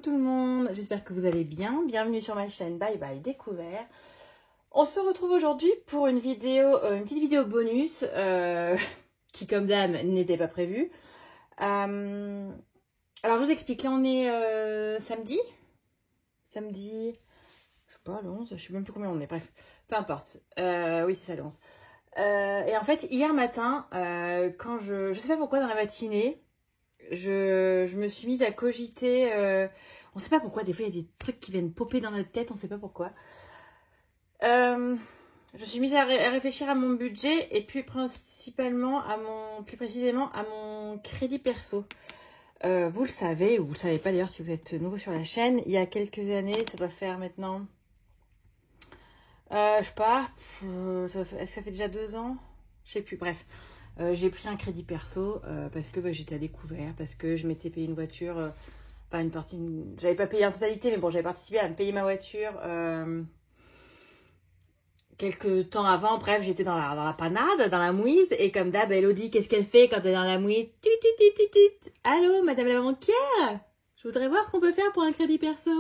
tout le monde, j'espère que vous allez bien. Bienvenue sur ma chaîne Bye Bye Découvert. On se retrouve aujourd'hui pour une vidéo, une petite vidéo bonus qui comme d'hab n'était pas prévue. Alors je vous explique, là on est samedi, je sais pas le 11, je sais même plus combien on est, bref, peu importe. Oui c'est ça le 11. Et en fait hier matin, quand je sais pas pourquoi dans la matinée, je me suis mise à cogiter, on sait pas pourquoi, des fois il y a des trucs qui viennent popper dans notre tête, on sait pas pourquoi. Je suis mise à réfléchir à mon budget et puis principalement plus précisément à mon crédit perso. Vous le savez, ou vous le savez pas d'ailleurs si vous êtes nouveau sur la chaîne, il y a quelques années, ça doit faire maintenant, je sais pas, est-ce que ça fait déjà 2 ans? Je sais plus, bref. J'ai pris un crédit perso parce que j'étais à découvert, parce que je m'étais payé une voiture, enfin une partie, j'avais pas payé en totalité, mais bon, j'avais participé à me payer ma voiture quelques temps avant. Bref, j'étais dans la panade, dans la mouise, et comme d'hab, Elodie, qu'est-ce qu'elle fait quand elle est dans la mouise? Allô, madame la banquière, je voudrais voir ce qu'on peut faire pour un crédit perso.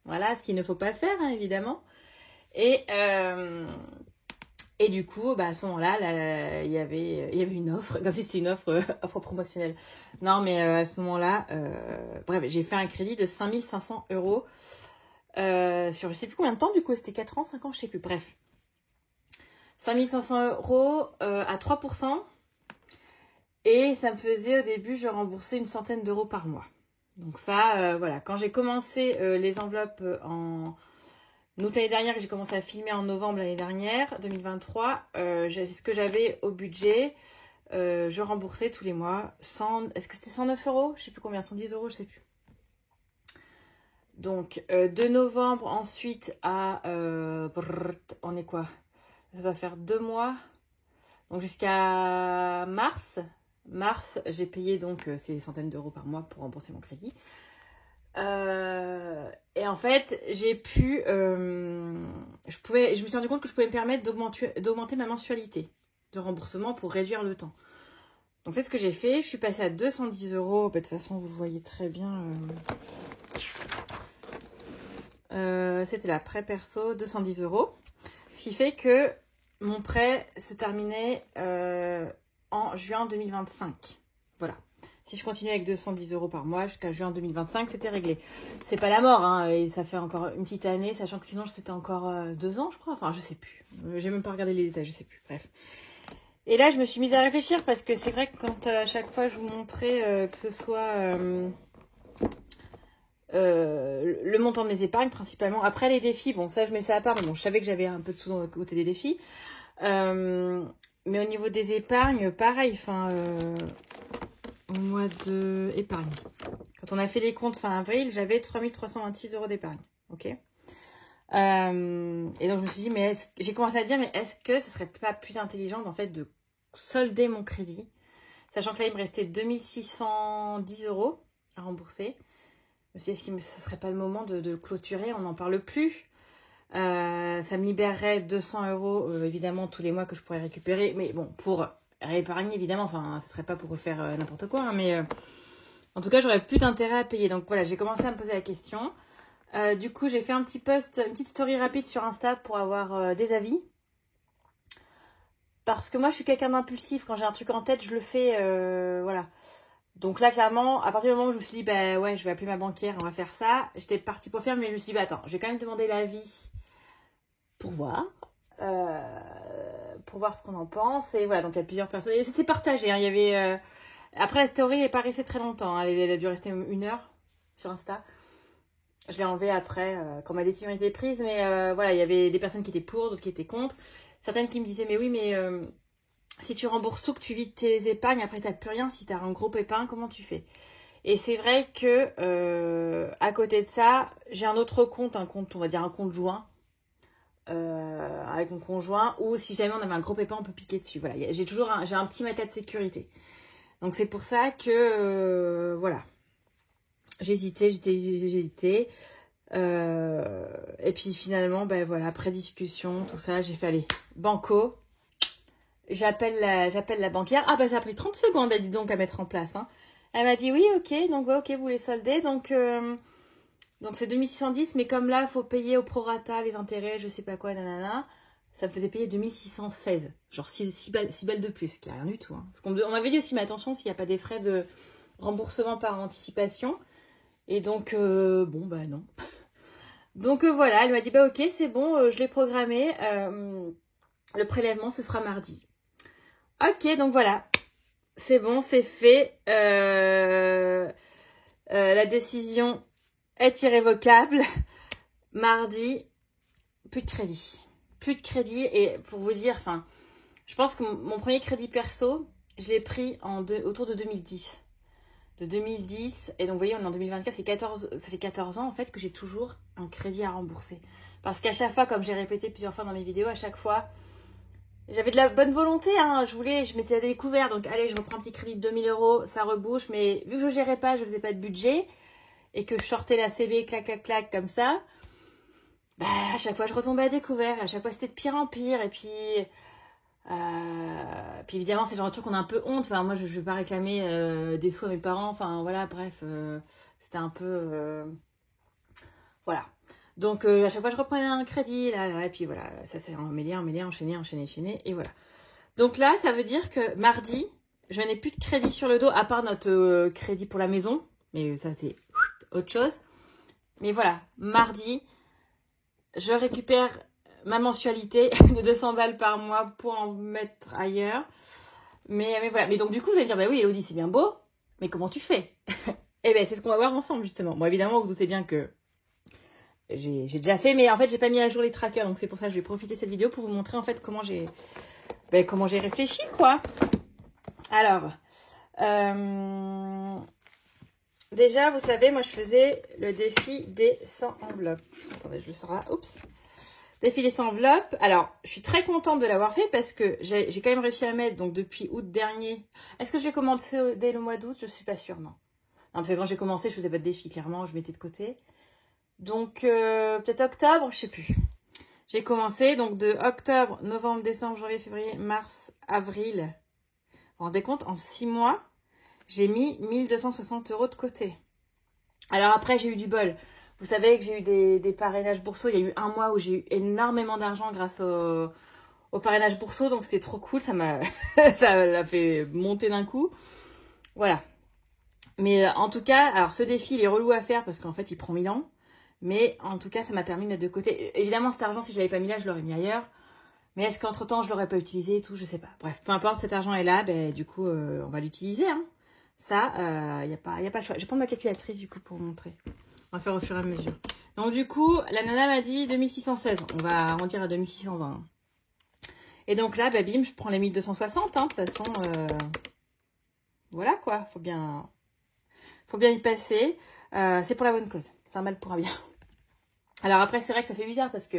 Voilà, ce qu'il ne faut pas faire, hein, évidemment. Et du coup, à ce moment-là, il y avait une offre, comme si c'était une offre promotionnelle. Non, mais à ce moment-là, bref, j'ai fait un crédit de 5 500 € sur je sais plus combien de temps, du coup, c'était 4 ans, 5 ans, je sais plus, bref. 5 500 € à 3%. Et ça me faisait, au début, je remboursais une centaine d'euros par mois. Donc ça, voilà, quand j'ai commencé les enveloppes en août l'année dernière, j'ai commencé à filmer en novembre l'année dernière, 2023. C'est ce que j'avais au budget. Je remboursais tous les mois. Est-ce que c'était 109 €? Je sais plus combien, 110 €, je sais plus. Donc, de novembre ensuite à... on est quoi? Ça doit faire 2 mois. Donc, jusqu'à mars. Mars, j'ai payé donc ces centaines d'euros par mois pour rembourser mon crédit. Et en fait, j'ai pu, je me suis rendu compte que je pouvais me permettre d'augmenter ma mensualité de remboursement pour réduire le temps. Donc c'est ce que j'ai fait. Je suis passée à 210 €. De toute façon, vous le voyez très bien. C'était la prêt perso, 210 €. Ce qui fait que mon prêt se terminait en juin 2025. Voilà. Si je continue avec 210 € par mois jusqu'à juin 2025, c'était réglé. C'est pas la mort, hein, et ça fait encore une petite année, sachant que sinon c'était encore 2 ans, je crois. Enfin, je sais plus. J'ai même pas regardé les détails, je sais plus. Bref. Et là, je me suis mise à réfléchir parce que c'est vrai que quand à chaque fois je vous montrais que ce soit le montant de mes épargnes principalement. Après les défis, bon, ça je mets ça à part, mais bon, je savais que j'avais un peu de sous dans le côté des défis. Mais au niveau des épargnes, pareil, enfin. Au mois de épargne. Quand on a fait les comptes fin avril, j'avais 3 326 € d'épargne. Ok. Et donc je me suis dit, j'ai commencé à dire, mais est-ce que ce serait pas plus intelligent en fait de solder mon crédit, sachant que là il me restait 2 610 € à rembourser. Je me suis dit, est-ce que ce serait pas le moment de clôturer? On n'en parle plus. Ça me libérerait 200 € évidemment tous les mois que je pourrais récupérer, mais bon, pour réépargner évidemment, enfin ce serait pas pour refaire n'importe quoi, hein, mais en tout cas j'aurais plus d'intérêt à payer. Donc voilà, j'ai commencé à me poser la question. Du coup j'ai fait un petit post, une petite story rapide sur Insta pour avoir des avis, parce que moi je suis quelqu'un d'impulsif. Quand j'ai un truc en tête, je le fais, voilà. Donc là clairement, à partir du moment où je me suis dit ouais, je vais appeler ma banquière, on va faire ça, j'étais partie pour faire, mais je me suis dit attends, je vais quand même demander l'avis pour voir ce qu'on en pense. Et voilà, donc il y a plusieurs personnes, et c'était partagé, hein. Il y avait après la story n'est pas restée très longtemps, hein. Elle a dû rester 1 heure sur Insta. Je l'ai enlevée après quand ma décision était prise, mais voilà, il y avait des personnes qui étaient pour, d'autres qui étaient contre, certaines qui me disaient mais oui, mais si tu rembourses tout, que tu vides tes épargnes, après t'as plus rien. Si t'as un gros pépin, comment tu fais? Et c'est vrai que à côté de ça, j'ai un autre compte, on va dire un compte joint, avec mon conjoint, où si jamais on avait un gros pépin, on peut piquer dessus. Voilà, j'ai un petit matelas de sécurité. Donc c'est pour ça que voilà, j'ai hésité. Et puis finalement, voilà, après discussion, tout ça, j'ai fait aller banco. J'appelle la banquière. Ah ça a pris 30 secondes, elle dit donc, à mettre en place, hein. Elle m'a dit oui, ok, donc ouais, ok, vous les soldez. Donc Donc c'est 2610, mais comme là, il faut payer au prorata les intérêts, je sais pas quoi, nanana, ça me faisait payer 2616. Genre 6 balles de plus, qui est rien du tout. Hein. Parce on m'avait dit aussi, mais attention, s'il n'y a pas des frais de remboursement par anticipation. Et donc, bon, bah non. Donc voilà, elle m'a dit, bah ok, c'est bon, je l'ai programmé. Le prélèvement se fera mardi. Ok, donc voilà. C'est bon, c'est fait. La décision est irrévocable. Mardi, plus de crédit. Plus de crédit. Et pour vous dire, enfin, je pense que mon premier crédit perso, je l'ai pris autour de 2010. De 2010. Et donc, vous voyez, on est en 2024. Ça fait 14 ans, en fait, que j'ai toujours un crédit à rembourser. Parce qu'à chaque fois, comme j'ai répété plusieurs fois dans mes vidéos, à chaque fois, j'avais de la bonne volonté. Hein, je m'étais découvert. Donc, allez, je reprends un petit crédit de 2000 €. Ça rebouche. Mais vu que je gérais pas, je faisais pas de budget. Et que je sortais la CB, clac, clac, clac, comme ça. Bah, à chaque fois, je retombais à découvert. À chaque fois, c'était de pire en pire. Et puis évidemment, c'est le genre de truc qu'on a un peu honte. Enfin, moi, je vais pas réclamer des sous à mes parents. Enfin, voilà, bref. C'était un peu... voilà. Donc, à chaque fois, je reprenais un crédit. Là, et puis voilà, ça s'est emmêlé, enchaîné. Et voilà. Donc là, ça veut dire que mardi, je n'ai plus de crédit sur le dos, à part notre crédit pour la maison. Mais ça, c'est autre chose. Mais voilà, mardi, je récupère ma mensualité de 200 balles par mois pour en mettre ailleurs. Mais voilà. Mais donc, du coup, vous allez me dire, bah oui, Elodie, c'est bien beau, mais comment tu fais? Eh bien, c'est ce qu'on va voir ensemble, justement. Bon, évidemment, vous vous doutez bien que j'ai déjà fait, mais en fait, j'ai pas mis à jour les trackers. Donc, c'est pour ça que je vais profiter de cette vidéo pour vous montrer, en fait, comment j'ai réfléchi, quoi. Alors, déjà, vous savez, moi, je faisais le défi des 100 enveloppes. Attendez, je le sors là. Oups. Défi des 100 enveloppes. Alors, je suis très contente de l'avoir fait parce que j'ai quand même réussi à mettre, donc depuis août dernier. Est-ce que j'ai commencé dès le mois d'août? Je suis pas sûre, non. Non, parce que quand j'ai commencé, je faisais pas de défi, clairement, je mettais de côté. Donc, peut-être octobre, je sais plus. J'ai commencé, donc de octobre, novembre, décembre, janvier, février, mars, avril. Vous vous rendez compte, en 6 mois, j'ai mis 1260 € de côté. Alors après, j'ai eu du bol. Vous savez que j'ai eu des parrainages bourseaux. Il y a eu un mois où j'ai eu énormément d'argent grâce au parrainage bourseau. Donc c'était trop cool. Ça m'a fait monter d'un coup. Voilà. Mais en tout cas, alors ce défi, il est relou à faire parce qu'en fait, il prend 1000 ans. Mais en tout cas, ça m'a permis de mettre de côté. Évidemment, cet argent, si je ne l'avais pas mis là, je l'aurais mis ailleurs. Mais est-ce qu'entre-temps, je ne l'aurais pas utilisé et tout? Je sais pas. Bref, peu importe, cet argent est là. Ben, du coup, on va l'utiliser. Hein. Ça, y a pas le choix. Je vais prendre ma calculatrice du coup pour vous montrer. On va faire au fur et à mesure. Donc du coup, la nana m'a dit 2616. On va arrondir à 2620. Et donc là, bah, bim, je prends les 1260. Hein. De toute façon, voilà quoi. Faut bien y passer. C'est pour la bonne cause. C'est un mal pour un bien. Alors après, c'est vrai que ça fait bizarre parce que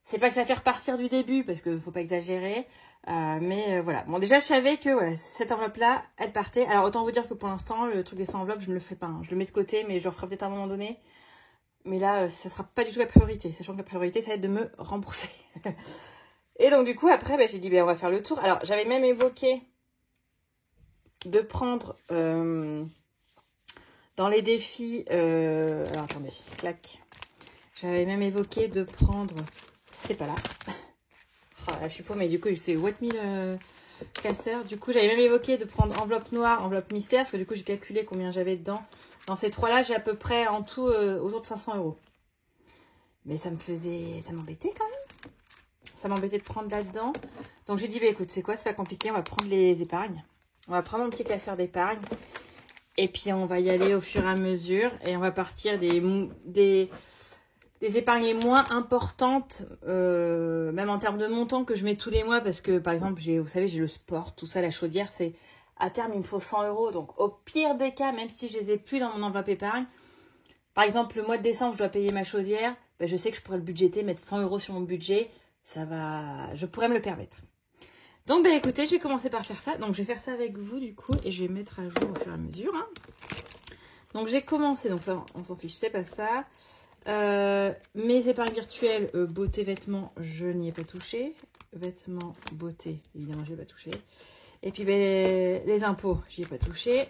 c'est pas que ça fait repartir du début parce qu'il faut pas exagérer. Mais voilà. Bon, déjà, je savais que voilà, cette enveloppe-là, elle partait. Alors, autant vous dire que pour l'instant, le truc des 100 enveloppes, je ne le fais pas. Hein. Je le mets de côté, mais je le referai peut-être à un moment donné. Mais là, ça sera pas du tout la priorité. Sachant que la priorité, ça va être de me rembourser. Et donc, du coup, après, bah, j'ai dit, bah, on va faire le tour. Alors, j'avais même évoqué de prendre dans les défis... alors, attendez, clac. J'avais même évoqué de prendre... C'est pas là. Oh, là, je suis paumée, du coup, c'est what me casseur. Du coup, j'avais même évoqué de prendre enveloppe noire, enveloppe mystère, parce que du coup, j'ai calculé combien j'avais dedans. Dans ces trois-là, j'ai à peu près en tout autour de 500 €. Mais ça m'embêtait quand même. Ça m'embêtait de prendre là-dedans. Donc, j'ai dit, bah, écoute, c'est quoi, c'est pas compliqué, on va prendre les épargnes. On va prendre mon petit classeur d'épargne. Et puis, on va y aller au fur et à mesure. Et on va partir des épargnes moins importantes, même en termes de montant que je mets tous les mois, parce que par exemple, vous savez, j'ai le sport, tout ça, la chaudière, c'est à terme, il me faut 100 €. Donc au pire des cas, même si je les ai plus dans mon enveloppe épargne, par exemple, le mois de décembre, je dois payer ma chaudière, ben, je sais que je pourrais le budgéter, mettre 100 € sur mon budget, je pourrais me le permettre. Donc, ben écoutez, j'ai commencé par faire ça. Donc, je vais faire ça avec vous, du coup, et je vais mettre à jour au fur et à mesure. Hein. Donc, j'ai commencé, donc ça, on s'en fiche, c'est pas ça. Mes épargnes virtuelles, beauté, vêtements, je n'y ai pas touché. Vêtements, beauté, évidemment, je n'y ai pas touché. Et puis, ben, les impôts, j'y ai pas touché.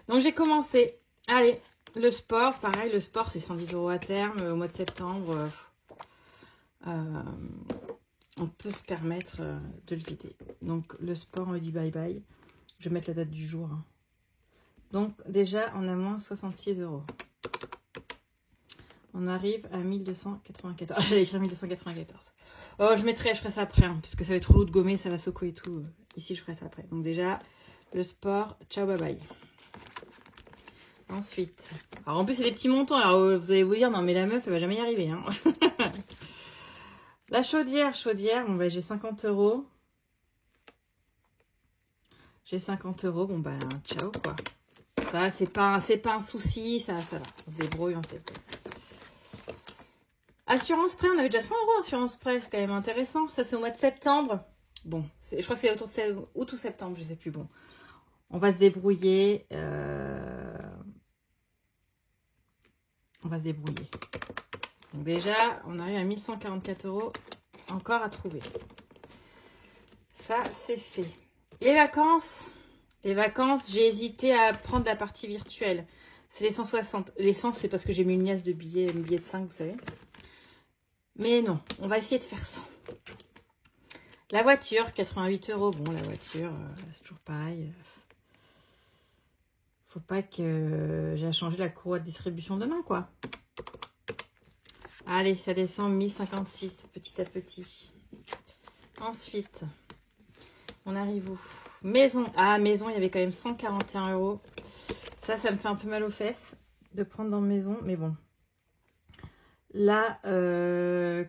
Donc, j'ai commencé. Allez, Le sport, pareil, le sport c'est 110 € à terme. Au mois de septembre, on peut se permettre de le vider. Donc le sport, on lui dit bye bye. Je vais mettre la date du jour. Hein. Donc déjà, on a moins 66 €. On arrive à 1294. J'allais écrire 1294. Oh, je ferai ça après, hein, puisque ça va être trop lourd de gommer, ça va secouer et tout. Ici, je ferai ça après. Donc déjà, le sport, ciao, bye bye. Ensuite, alors en plus, c'est des petits montants. Alors vous allez vous dire, non mais la meuf, elle va jamais y arriver. Hein. La chaudière, bon bah j'ai 50 €. J'ai 50 €, bon bah ciao quoi. Ça, c'est pas un souci, ça va. On se débrouille, Assurance prêt, on avait déjà 100 € assurance prêt, c'est quand même intéressant. Ça, c'est au mois de septembre. Bon, je crois que c'est autour de août ou septembre, je sais plus. Bon, on va se débrouiller. On va se débrouiller. Donc déjà, on arrive à 1144 € encore à trouver. Ça, c'est fait. Les vacances, j'ai hésité à prendre la partie virtuelle. C'est les 160. Les 100, c'est parce que j'ai mis une liasse de billets, un billet de 5, vous savez. Mais non, on va essayer de faire 100. La voiture, 88 €. Bon, la voiture, c'est toujours pareil. Faut pas que j'ai à changer la courroie de distribution demain, quoi. Allez, ça descend 1056, petit à petit. Ensuite, on arrive où? Maison. Ah, maison, il y avait quand même 141 €. Ça me fait un peu mal aux fesses de prendre dans maison, mais bon. Là,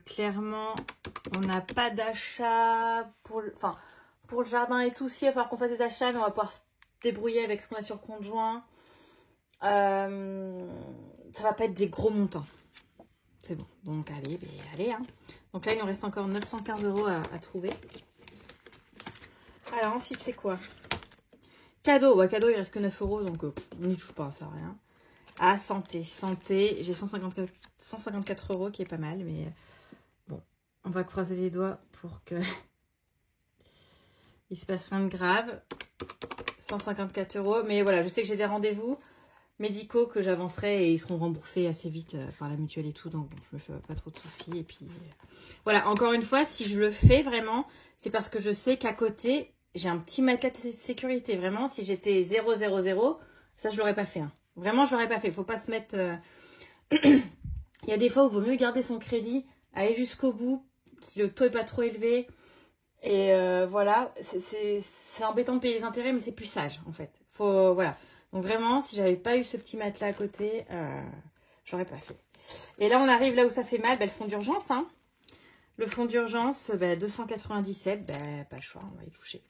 clairement, on n'a pas d'achat pour le jardin et tout. Si, il va falloir qu'on fasse des achats, mais on va pouvoir se débrouiller avec ce qu'on a sur compte joint. Ça va pas être des gros montants. C'est bon. Donc, allez. Hein. Donc là, il nous reste encore 915 € à trouver. Alors, ensuite, c'est quoi? Cadeau. Ouais, cadeau, il reste que 9 €, donc on n'y touche pas, ça sert à rien. Ah, santé, j'ai 154 € qui est pas mal, mais bon, on va croiser les doigts pour que il se passe rien de grave. 154 €, mais voilà, je sais que j'ai des rendez-vous médicaux que j'avancerai et ils seront remboursés assez vite par la mutuelle et tout, donc bon, je me fais pas trop de soucis. Et puis voilà, encore une fois, si je le fais vraiment, c'est parce que je sais qu'à côté, j'ai un petit matelas de sécurité. Vraiment, si j'étais 0, 0, 0, ça je l'aurais pas fait. Hein. Vraiment, je l'aurais pas fait. Faut pas se mettre... Il y a des fois où il vaut mieux garder son crédit, aller jusqu'au bout, si le taux est pas trop élevé. Et voilà, c'est embêtant de payer les intérêts, mais c'est plus sage, en fait. Voilà. Donc vraiment, si j'avais pas eu ce petit matelas à côté, j'aurais pas fait. Et là, on arrive là où ça fait mal, le fonds d'urgence. Hein. Le fonds d'urgence, 297, pas le choix, on va y toucher.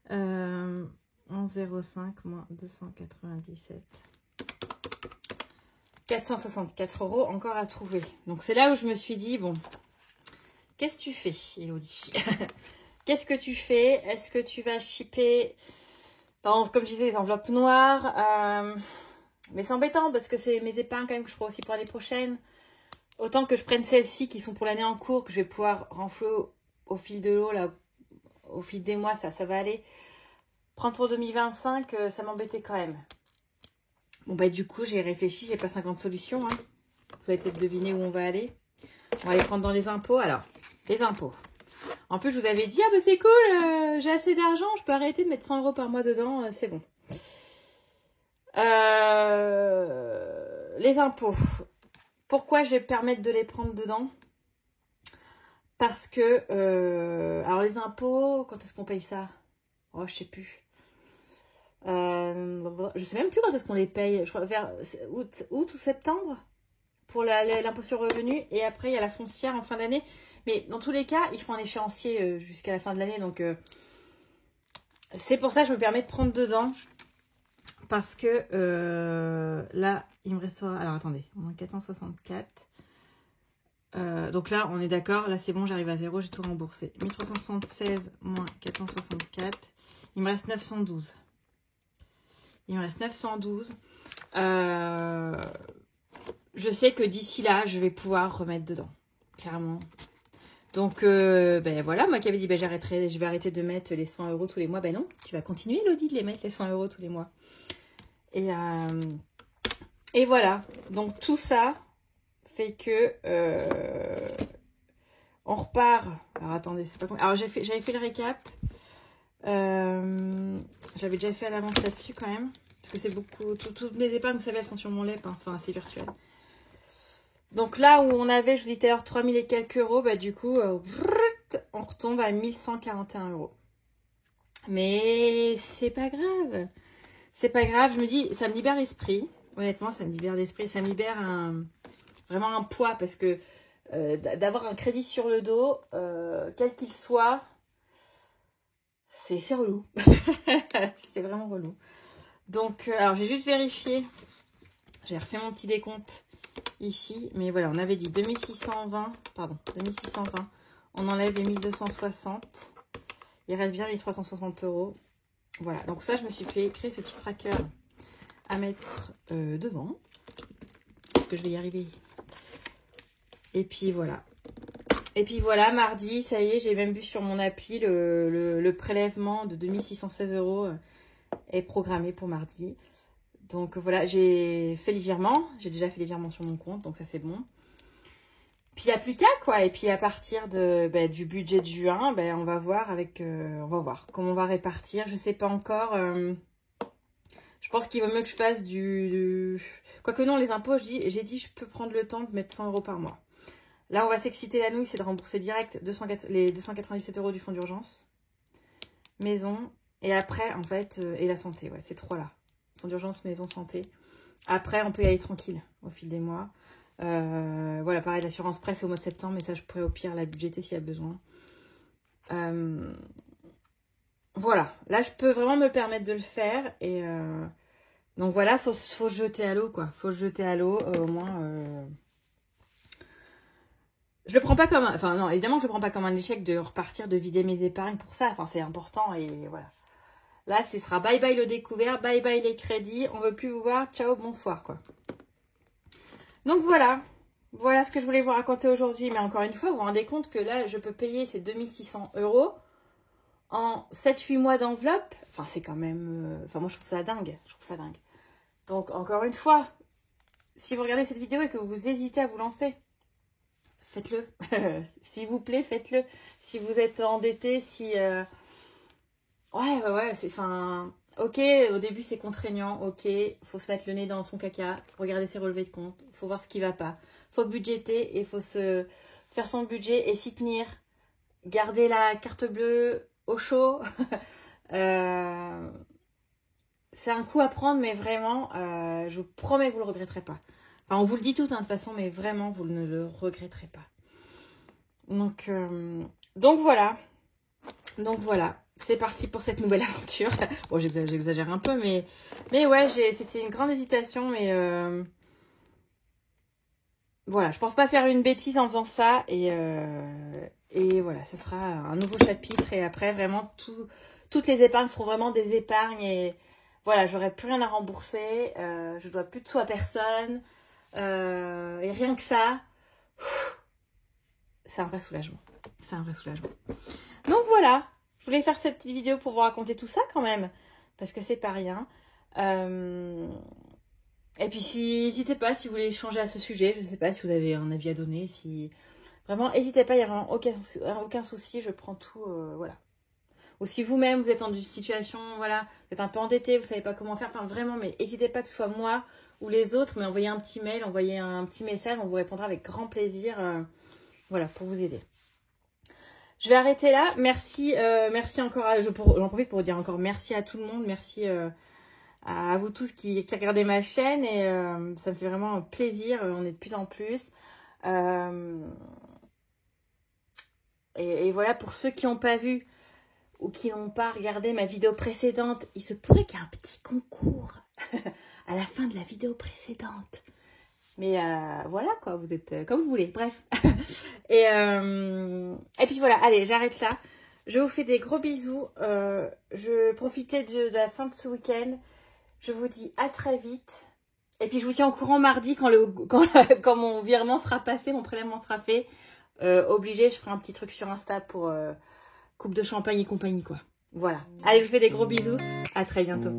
11,05 moins 297. 464 € encore à trouver. Donc c'est là où je me suis dit, bon, qu'est-ce que tu fais, Elodie? Qu'est-ce que tu fais? Est-ce que tu vas shipper dans, comme je disais, les enveloppes noires? Mais c'est embêtant parce que c'est mes épargnes quand même que je prends aussi pour l'année prochaine. Autant que je prenne celles-ci qui sont pour l'année en cours, que je vais pouvoir renflouer au fil de l'eau, là, au fil des mois, ça va aller. Prendre pour 2025, ça m'embêtait quand même. Bon, du coup, j'ai réfléchi, j'ai pas 50 solutions. Hein. Vous avez peut-être deviné où on va aller. On va aller prendre dans les impôts. Alors, les impôts. En plus, je vous avais dit, c'est cool, j'ai assez d'argent, je peux arrêter de mettre 100 € par mois dedans, c'est bon. Les impôts. Pourquoi je vais permettre de les prendre dedans? Parce que, alors les impôts, quand est-ce qu'on paye ça? Oh, je sais plus. Je sais même plus quand est-ce qu'on les paye. Je crois vers août ou septembre pour l'impôt sur le revenu. Et après, il y a la foncière en fin d'année. Mais dans tous les cas, ils font un échéancier jusqu'à la fin de l'année. Donc, c'est pour ça que je me permets de prendre dedans. Parce que là, il me restera... Alors, attendez. On a 464. Donc là, on est d'accord. Là, c'est bon, j'arrive à 0. J'ai tout remboursé. 1376 moins 464. Il me reste 912. Il me reste 912. Je sais que d'ici là, je vais pouvoir remettre dedans. Clairement. Donc, voilà, moi qui avais dit, je vais arrêter de mettre les 100 € tous les mois. Non, tu vas continuer, Elodie, de les mettre les 100 € tous les mois. Et Et voilà, donc tout ça fait que on repart. Alors attendez, c'est pas combien. Alors j'avais fait le récap. J'avais déjà fait à l'avance là-dessus quand même. Parce que c'est beaucoup. Toutes mes épargnes, vous savez, elles sont sur mon LEP. Hein. Enfin, c'est virtuel. Donc là où on avait, je vous dis tout à l'heure, 3000 et quelques euros, bah du coup, on retombe à 1141 euros. Mais c'est pas grave. C'est pas grave, je me dis, ça me libère l'esprit. Honnêtement, ça me libère l'esprit. Ça me libère vraiment un poids parce que d'avoir un crédit sur le dos, quel qu'il soit, c'est relou. C'est vraiment relou. Donc, alors j'ai juste vérifié. J'ai refait mon petit décompte ici. Mais voilà, on avait dit 2620. Pardon, 2620. On enlève les 1260. Il reste bien 1360 euros. Voilà, donc ça, je me suis fait créer ce petit tracker à mettre devant. Parce que je vais y arriver. Et puis voilà. Et puis voilà, mardi, ça y est, j'ai même vu sur mon appli le prélèvement de 2616 euros est programmé pour mardi. Donc voilà, j'ai fait les virements. J'ai déjà fait les virements sur mon compte, donc ça c'est bon. Puis il n'y a plus qu'à quoi. Et puis à partir du budget de juin, on va voir comment on va répartir. Je sais pas encore. Je pense qu'il vaut mieux que je fasse Quoique non, les impôts, j'ai dit je peux prendre le temps de mettre 100 euros par mois. Là, on va s'exciter la nouille, c'est de rembourser direct les 297 euros du fonds d'urgence. Maison. Et après, en fait, et la santé, ouais, ces trois-là. Fonds d'urgence, maison, santé. Après, on peut y aller tranquille au fil des mois. Voilà, pareil, l'assurance presse au mois de septembre, mais ça, je pourrais au pire la budgéter s'il y a besoin. Voilà, là, je peux vraiment me permettre de le faire. Et donc voilà, faut se jeter à l'eau, quoi. Faut se jeter à l'eau, au moins... Je le prends pas comme Enfin, non, évidemment, je le prends pas comme un échec de repartir, de vider mes épargnes pour ça. Enfin, c'est important et voilà. Là, ce sera bye bye le découvert, bye bye les crédits. On veut plus vous voir. Ciao, bonsoir, quoi. Donc voilà. Voilà ce que je voulais vous raconter aujourd'hui. Mais encore une fois, vous vous rendez compte que là, je peux payer ces 2600 euros en 7-8 mois d'enveloppe. Enfin, c'est quand même... Enfin, moi, je trouve ça dingue. Je trouve ça dingue. Donc, encore une fois, si vous regardez cette vidéo et que vous hésitez à vous lancer, faites-le. S'il vous plaît, faites-le. Si vous êtes endetté, si... Ouais, c'est... Enfin... Ok, au début, c'est contraignant. Ok, faut se mettre le nez dans son caca. Regarder ses relevés de compte. Faut voir ce qui va pas. Faut budgéter et faut se faire son budget et s'y tenir. Garder la carte bleue au chaud. C'est un coup à prendre, mais vraiment, je vous promets, vous le regretterez pas. Enfin, on vous le dit tout, hein, de toute façon, mais vraiment, vous ne le regretterez pas. Donc voilà. Donc voilà. C'est parti pour cette nouvelle aventure. Bon, j'exagère un peu, mais ouais, c'était une grande hésitation, mais voilà, je pense pas faire une bêtise en faisant ça, et voilà, ce sera un nouveau chapitre, et après, vraiment, toutes les épargnes seront vraiment des épargnes, et voilà, j'aurai plus rien à rembourser, je dois plus de sous à personne, et rien que ça, c'est un vrai soulagement. C'est un vrai soulagement. Donc voilà. Je voulais faire cette petite vidéo pour vous raconter tout ça quand même, parce que c'est pas rien. Et puis n'hésitez pas si vous voulez échanger à ce sujet, je sais pas si vous avez un avis à donner, si vraiment n'hésitez pas, il n'y a vraiment aucun souci, je prends tout, voilà. Ou si vous-même vous êtes dans une situation, voilà, vous êtes un peu endetté, vous savez pas comment faire, enfin vraiment, mais n'hésitez pas que ce soit moi ou les autres, mais envoyez un petit mail, envoyez un petit message, on vous répondra avec grand plaisir, voilà, pour vous aider. Je vais arrêter là. Merci encore. J'en profite pour dire encore merci à tout le monde. Merci à vous tous qui regardez ma chaîne. Et ça me fait vraiment plaisir. On est de plus en plus. Et voilà, pour ceux qui n'ont pas vu ou qui n'ont pas regardé ma vidéo précédente, il se pourrait qu'il y ait un petit concours à la fin de la vidéo précédente. Mais voilà quoi, vous êtes comme vous voulez, bref. et puis voilà, allez, j'arrête là. Je vous fais des gros bisous. Je profitais de la fin de ce week-end. Je vous dis à très vite. Et puis je vous tiens au courant mardi quand mon virement sera passé, mon prélèvement sera fait. Obligé, je ferai un petit truc sur Insta pour coupe de champagne et compagnie quoi. Voilà. Allez, je vous fais des gros bisous. À très bientôt.